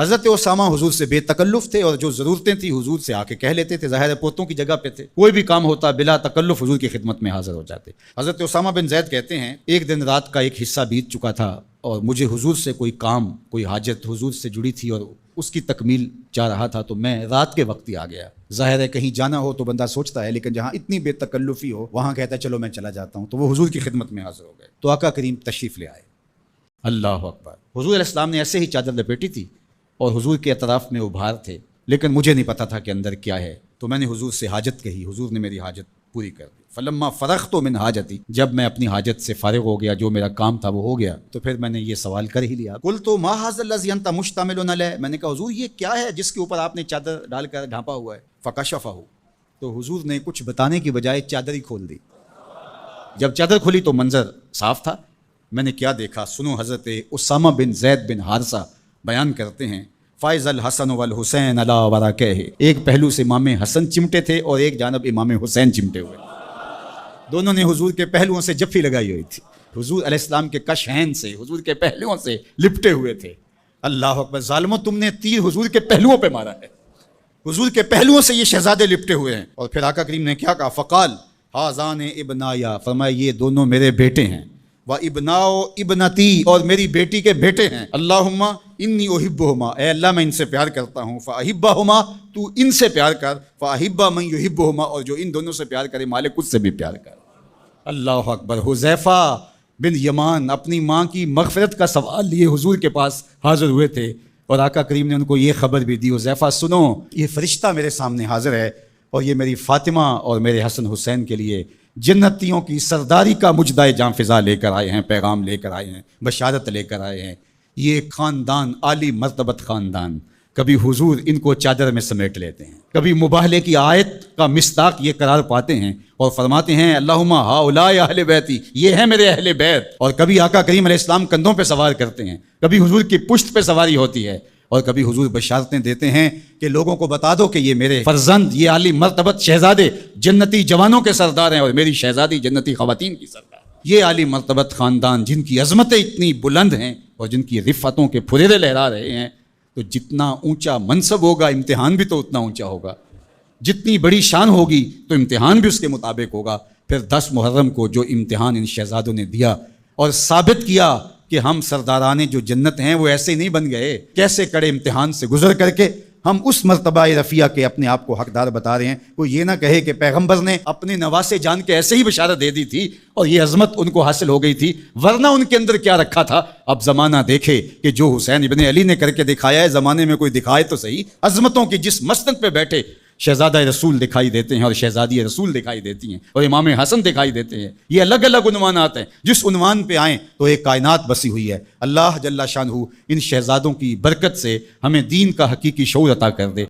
حضرت اسامہ حضور سے بے تکلف تھے اور جو ضرورتیں تھیں حضور سے آ کے کہہ لیتے تھے، ظاہر ہے پوتوں کی جگہ پہ تھے، کوئی بھی کام ہوتا بلا تکلف حضور کی خدمت میں حاضر ہو جاتے۔ حضرت اسامہ بن زید کہتے ہیں ایک دن رات کا ایک حصہ بیت چکا تھا اور مجھے حضور سے کوئی کام، کوئی حاجت حضور سے جڑی تھی اور اس کی تکمیل چاہ رہا تھا، تو میں رات کے وقت ہی آ گیا۔ ظاہر ہے کہیں جانا ہو تو بندہ سوچتا ہے، لیکن جہاں اتنی بے تکلفی ہو وہاں کہتا ہے چلو میں چلا جاتا ہوں، تو وہ حضور کی خدمت میں حاضر ہو گئے۔ تو آقا کریم تشریف لے آئے۔ اللہ اکبر۔ حضور علیہ السلام نے ایسے ہی چادر لپیٹی تھی اور حضور کے اطراف میں ابھار تھے، لیکن مجھے نہیں پتا تھا کہ اندر کیا ہے، تو میں نے حضور سے حاجت کہی، حضور نے میری حاجت پوری کر دی۔ فلما فرغت من حاجتی، جب میں اپنی حاجت سے فارغ ہو گیا، جو میرا کام تھا وہ ہو گیا، تو پھر میں نے یہ سوال کر ہی لیا، قلت ما ھذا الذی انت مشتمل علیہ، میں نے کہا حضور یہ کیا ہے جس کے اوپر آپ نے چادر ڈال کر ڈھانپا ہوا ہے؟ فکشفہ، تو حضور نے کچھ بتانے کی بجائے چادر ہی کھول دی۔ جب چادر کھلی تو منظر صاف تھا۔ میں نے کیا دیکھا، سنو، حضرت اسامہ بن زید بن حارثہ بیان کرتے ہیں، فائز الحسن والحسین علی ورقہ، ایک پہلو سے امام حسن چمٹے تھے اور ایک جانب امام حسین چمٹے ہوئے، دونوں نے حضور کے پہلوؤں سے جفی لگائی ہوئی تھی، حضور علیہ السلام کے کشہین سے، حضور کے پہلوؤں سے لپٹے ہوئے تھے۔ اللہ اکبر، ظالموں تم نے تیر حضور کے پہلوؤں پہ مارا ہے، حضور کے پہلوؤں سے یہ شہزادے لپٹے ہوئے ہیں۔ اور پھر آقا کریم نے کیا کہا، فقال ھذان ابنایا، فرمایا یہ دونوں میرے بیٹے ہیں، و ابناؤ ابنتی، اور میری بیٹی کے بیٹے ہیں، اللہم انی احبہما، اے اللہ میں ان سے پیار کرتا ہوں، فاحبہما، تو ان سے پیار کر، فاحب من یحبہما، اور جو ان دونوں سے پیار کرے مالک اس سے بھی پیار کر۔ اللہ اکبر۔ حذیفہ بن یمان اپنی ماں کی مغفرت کا سوال لیے حضور کے پاس حاضر ہوئے تھے، اور آقا کریم نے ان کو یہ خبر بھی دی، حذیفہ سنو، یہ فرشتہ میرے سامنے حاضر ہے اور یہ میری فاطمہ اور میرے حسن حسین کے لیے جنتیوں کی سرداری کا مجدہ جاں فضا لے کر آئے ہیں، پیغام لے کر آئے ہیں، بشارت لے کر آئے ہیں۔ یہ خاندان عالی مرتبت خاندان، کبھی حضور ان کو چادر میں سمیٹ لیتے ہیں، کبھی مباہلے کی آیت کا مصداق یہ قرار پاتے ہیں اور فرماتے ہیں اللہم ہؤلاء اہل بیتی، یہ ہیں میرے اہل بیت، اور کبھی آقا کریم علیہ السلام کندھوں پہ سوار کرتے ہیں، کبھی حضور کی پشت پہ سواری ہوتی ہے، اور کبھی حضور بشارتیں دیتے ہیں کہ لوگوں کو بتا دو کہ یہ میرے فرزند، یہ عالی مرتبت شہزادے جنتی جوانوں کے سردار ہیں اور میری شہزادی جنتی خواتین کی سردار۔ یہ عالی مرتبت خاندان جن کی عظمتیں اتنی بلند ہیں اور جن کی رفتوں کے پھریرے لہرا رہے ہیں، تو جتنا اونچا منصب ہوگا امتحان بھی تو اتنا اونچا ہوگا، جتنی بڑی شان ہوگی تو امتحان بھی اس کے مطابق ہوگا۔ پھر 10 محرم کو جو امتحان ان شہزادوں نے دیا اور ثابت کیا کہ ہم سرداران جو جنت ہیں وہ ایسے ہی نہیں بن گئے، کیسے کڑے امتحان سے گزر کر کے ہم اس مرتبہ رفیع کے اپنے آپ کو حقدار بتا رہے ہیں۔ کوئی یہ نہ کہے کہ پیغمبر نے اپنے نواسے جان کے ایسے ہی بشارت دے دی تھی اور یہ عظمت ان کو حاصل ہو گئی تھی، ورنہ ان کے اندر کیا رکھا تھا۔ اب زمانہ دیکھے کہ جو حسین ابن علی نے کر کے دکھایا ہے، زمانے میں کوئی دکھائے تو صحیح۔ عظمتوں کی جس مسند پہ بیٹھے شہزادہ رسول دکھائی دیتے ہیں اور شہزادی رسول دکھائی دیتی ہیں اور امام حسن دکھائی دیتے ہیں، یہ الگ الگ عنوانات ہیں، جس عنوان پہ آئیں تو ایک کائنات بسی ہوئی ہے۔ اللہ جل شانہ ان شہزادوں کی برکت سے ہمیں دین کا حقیقی شعور عطا کر دے۔